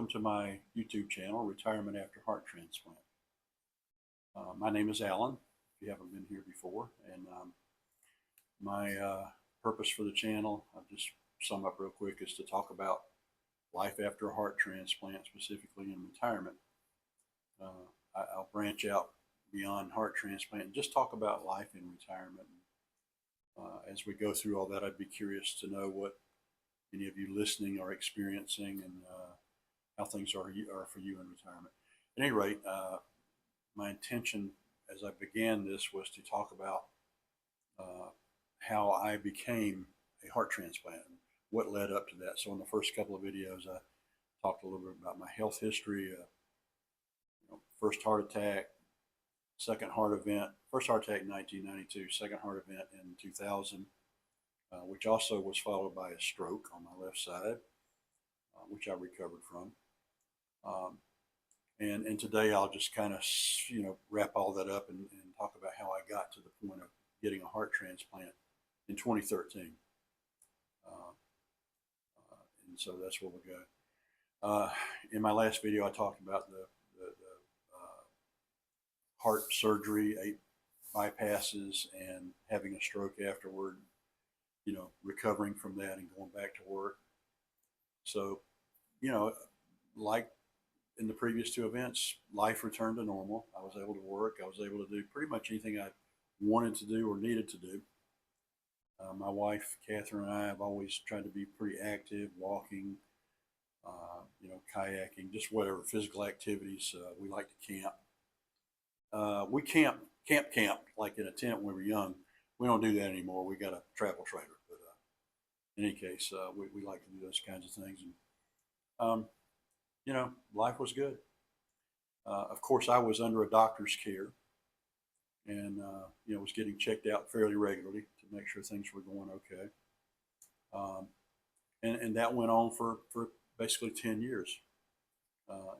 welcome to my YouTube channel, Retirement After Heart Transplant. My name is Alan, if you haven't been here before, and my purpose for the channel, I'll just sum up real quick, is to talk about life after a heart transplant, specifically in retirement. I'll branch out beyond heart transplant and just talk about life in retirement. As we go through all that, I'd be curious to know what any of you listening are experiencing and how things are for you in retirement. At any rate, my intention as I began this was to talk about how I became a heart transplant and what led up to that. So in the first couple of videos, I talked a little bit about my health history, first heart attack, second heart event, first heart attack in 1992, second heart event in 2000, which also was followed by a stroke on my left side, which I recovered from. And today I'll just kind of, wrap all that up and talk about how I got to the point of getting a heart transplant in 2013. And so that's where we'll go. In my last video, I talked about the heart surgery, 8 bypasses, and having a stroke afterward, recovering from that and going back to work. So, like in the previous 2 events, life returned to normal. I was able to work. I was able to do pretty much anything I wanted to do or needed to do. My wife, Catherine, and I have always tried to be pretty active, walking, kayaking, just whatever physical activities. We like to camp. We camp like in a tent when we were young. We don't do that anymore. We got a travel trailer. But in any case, we like to do those kinds of things. And, life was good. Of course, I was under a doctor's care and, was getting checked out fairly regularly to make sure things were going okay. And that went on for basically 10 years.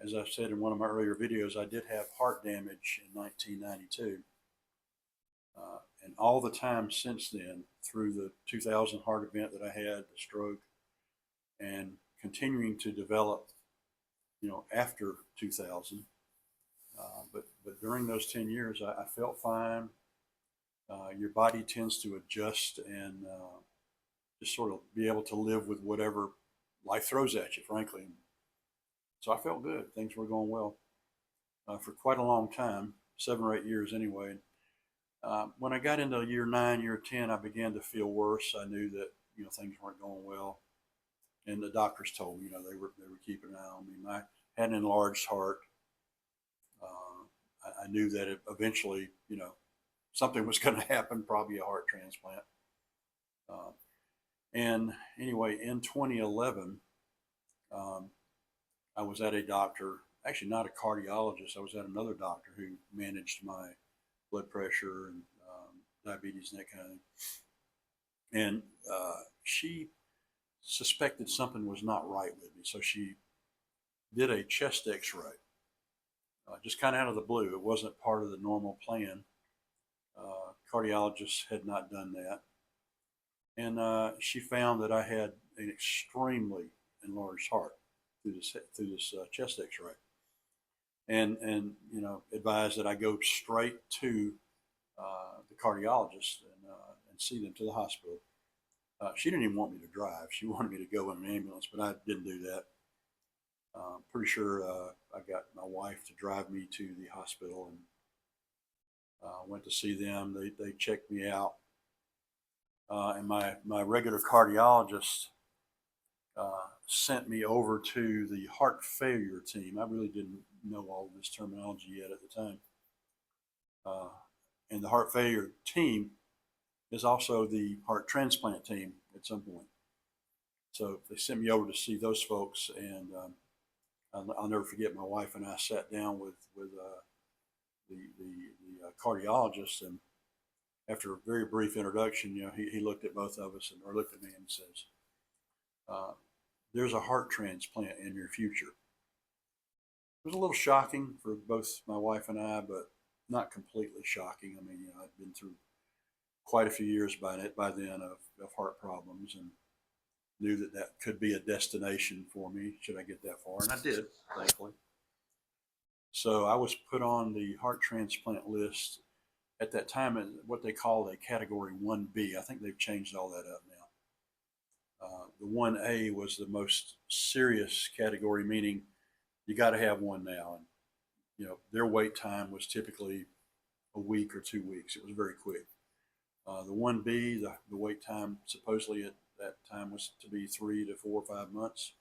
As I said in one of my earlier videos, I did have heart damage in 1992. And all the time since then, through the 2000 heart event that I had, the stroke, and continuing to develop, after 2000. But during those 10 years, I felt fine. Your body tends to adjust and just sort of be able to live with whatever life throws at you, frankly. So I felt good. Things were going well for quite a long time, 7 or 8 years anyway. When I got into year 9, year 10, I began to feel worse. I knew that things weren't going well, and the doctors told me they were keeping an eye on me. I had an enlarged heart. I knew that eventually something was going to happen, probably a heart transplant. And anyway, in 2011, I was at a doctor, actually not a cardiologist. I was at another doctor who managed my blood pressure and diabetes and that kind of thing. And she suspected something was not right with me. So she did a chest x-ray, just kind of out of the blue. It wasn't part of the normal plan. Cardiologists had not done that. And she found that I had an extremely enlarged heart through this chest x-ray. And advised that I go straight to the cardiologist and see them to the hospital. She didn't even want me to drive. She wanted me to go in an ambulance, but I didn't do that. Pretty sure I got my wife to drive me to the hospital and went to see them. They checked me out. And my regular cardiologist sent me over to the heart failure team. I really didn't know all this terminology yet at the time. And the heart failure team is also the heart transplant team at some point. So they sent me over to see those folks, and I'll never forget, my wife and I sat down with the cardiologist, and after a very brief introduction, he looked at both of us or looked at me and says, "There's a heart transplant in your future." It was a little shocking for both my wife and I, but not completely shocking. I mean, I'd been through quite a few years by then of heart problems, and knew that that could be a destination for me should I get that far, and I did, thankfully. So I was put on the heart transplant list at that time, what they called a Category 1B. I think they've changed all that up now. The 1A was the most serious category, meaning you got to have one now. And, their wait time was typically a week or 2 weeks. It was very quick. The 1B, the wait time supposedly at that time was to be 3 to 4 or 5 months.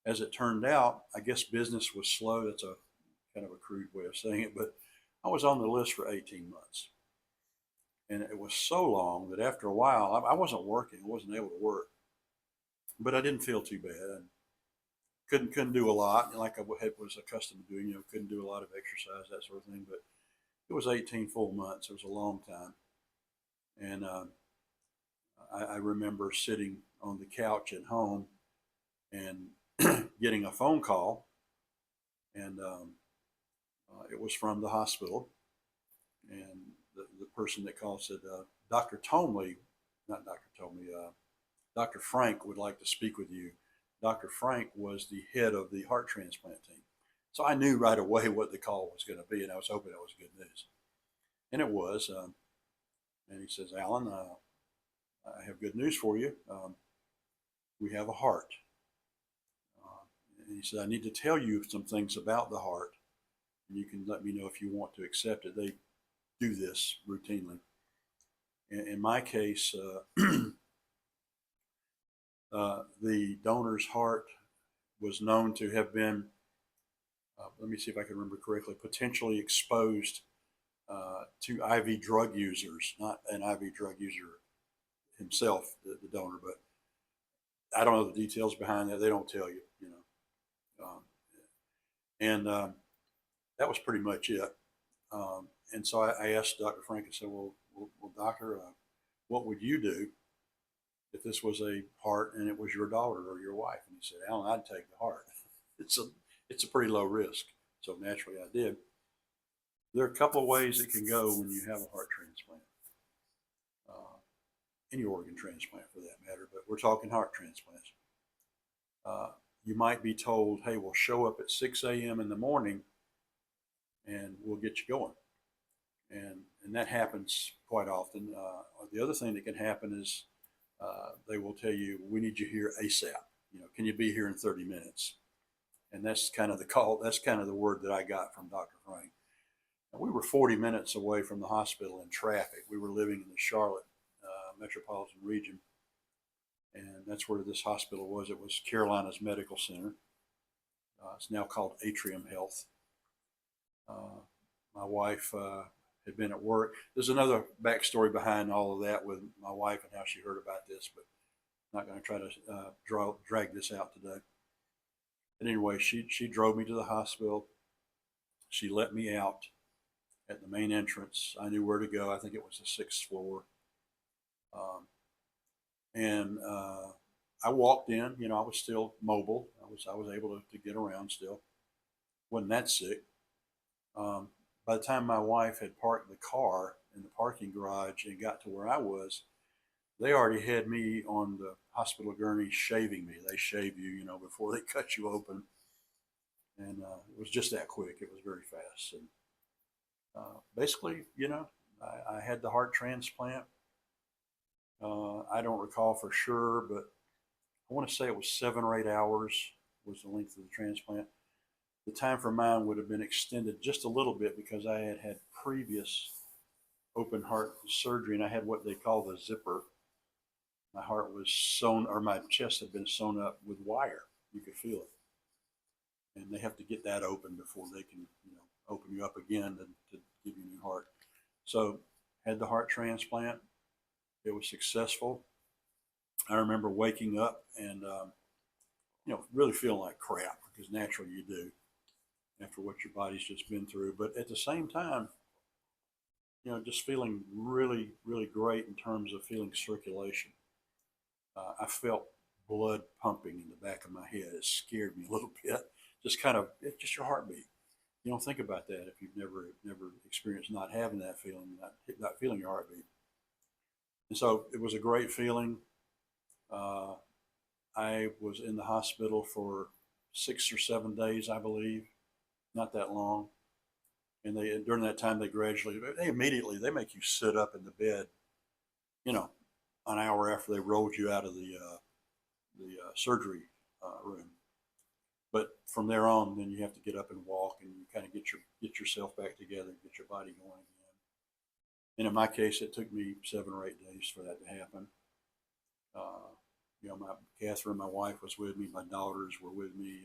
As it turned out, I guess business was slow. That's a kind of a crude way of saying it, but I was on the list for 18 months. And it was so long that after a while, I wasn't working. I wasn't able to work, but I didn't feel too bad. And couldn't do a lot like I was accustomed to doing. Couldn't do a lot of exercise, that sort of thing. But it was 18 full months. It was a long time. And I remember sitting on the couch at home and getting a phone call, and it was from the hospital. And the person that called said, Dr. Tomley, not Dr. Tomley, Dr. Frank would like to speak with you. Dr. Frank was the head of the heart transplant team. So I knew right away what the call was going to be, and I was hoping it was good news. And it was. And he says, Alan, I have good news for you. We have a heart. And he said, I need to tell you some things about the heart, and you can let me know if you want to accept it. They do this routinely. In my case, the donor's heart was known to have been, let me see if I can remember correctly, potentially exposed to IV drug users, not an IV drug user himself, the donor, but I don't know the details behind that. They don't tell you, and that was pretty much it. And so I asked Dr. Frank, I said, well, doctor, what would you do if this was a heart and it was your daughter or your wife? And he said, Alan, I'd take the heart. It's a pretty low risk. So naturally I did. There are a couple of ways it can go when you have a heart transplant. Any organ transplant for that matter, but we're talking heart transplants. You might be told, hey, we'll show up at 6 a.m. in the morning and we'll get you going. And that happens quite often. The other thing that can happen is they will tell you, we need you here ASAP. Can you be here in 30 minutes? And that's kind of the call. That's kind of the word that I got from Dr. Frank. And we were 40 minutes away from the hospital in traffic. We were living in the Charlotte metropolitan region. And that's where this hospital was. It was Carolina's Medical Center. It's now called Atrium Health. My wife had been at work. There's another backstory behind all of that with my wife and how she heard about this, but I'm not going to try to drag this out today. But anyway, she drove me to the hospital. She let me out at the main entrance. I knew where to go. I think it was the 6th floor. And I walked in. I was still mobile. I was able to get around still. Wasn't that sick. By the time my wife had parked the car in the parking garage and got to where I was, they already had me on the hospital gurney shaving me. They shave you, before they cut you open. And it was just that quick. It was very fast. And basically, I had the heart transplant. I don't recall for sure, but I want to say it was 7 or 8 hours was the length of the transplant. The time for mine would have been extended just a little bit because I had had previous open heart surgery, and I had what they call the zipper. My heart was sewn, or my chest had been sewn up with wire. You could feel it. And they have to get that open before they can, open you up again to give you a new heart. So had the heart transplant. It was successful. I remember waking up and, really feeling like crap, because naturally you do after what your body's just been through. But at the same time, just feeling really, really great in terms of feeling circulation. I felt blood pumping in the back of my head. It scared me a little bit. Just kind of, it's just your heartbeat. You don't think about that if you've never experienced not having that feeling, not feeling your heartbeat. And so it was a great feeling. I was in the hospital for 6 or 7 days, I believe, not that long. And during that time, they immediately, they make you sit up in the bed, you know, an hour after they rolled you out of the surgery room. But from there on, then you have to get up and walk, and you kind of get yourself back together, get your body going again. And in my case, it took me 7 or 8 days for that to happen. My Catherine, my wife, was with me. My daughters were with me,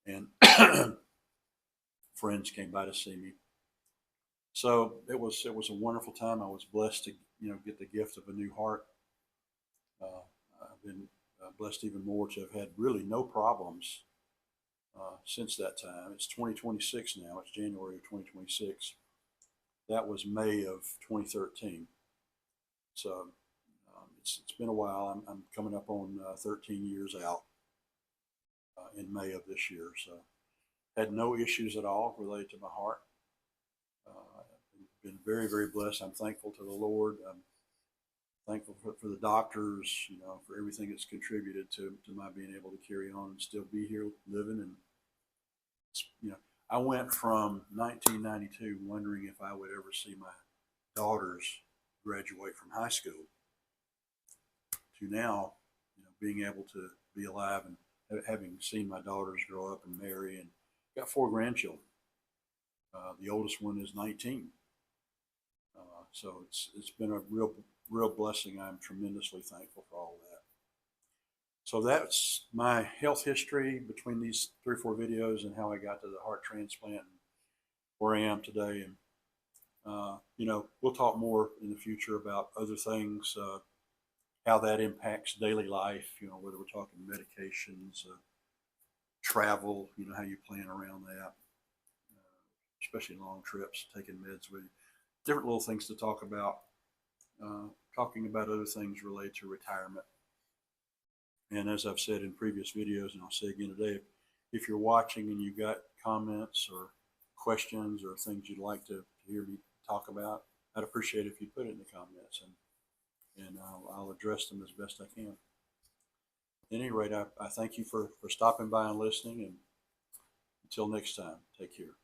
and friends came by to see me. So it was a wonderful time. I was blessed to get the gift of a new heart. Uh, I've been blessed even more to have had really no problems since that time. It's 2026 now. It's January of 2026. That was May of 2013. So it's been a while. I'm coming up on 13 years out in May of this year. So had no issues at all related to my heart. Been very, very blessed. I'm thankful to the Lord. I'm thankful for the doctors, for everything that's contributed to my being able to carry on and still be here living. And, I went from 1992 wondering if I would ever see my daughters graduate from high school to now, being able to be alive and having seen my daughters grow up and marry, and got 4 grandchildren. The oldest one is 19. So it's been a real blessing. I'm tremendously thankful for all of that. So that's my health history between these 3 or 4 videos, and how I got to the heart transplant and where I am today. And we'll talk more in the future about other things, how that impacts daily life. Whether we're talking medications, travel. How you plan around that, especially long trips, taking meds with you. Different little things to talk about. Talking about other things related to retirement. And as I've said in previous videos, and I'll say again today, if you're watching and you've got comments or questions or things you'd like to hear me talk about, I'd appreciate it if you put it in the comments, and I'll address them as best I can. At any rate, I thank you for stopping by and listening, and until next time, take care.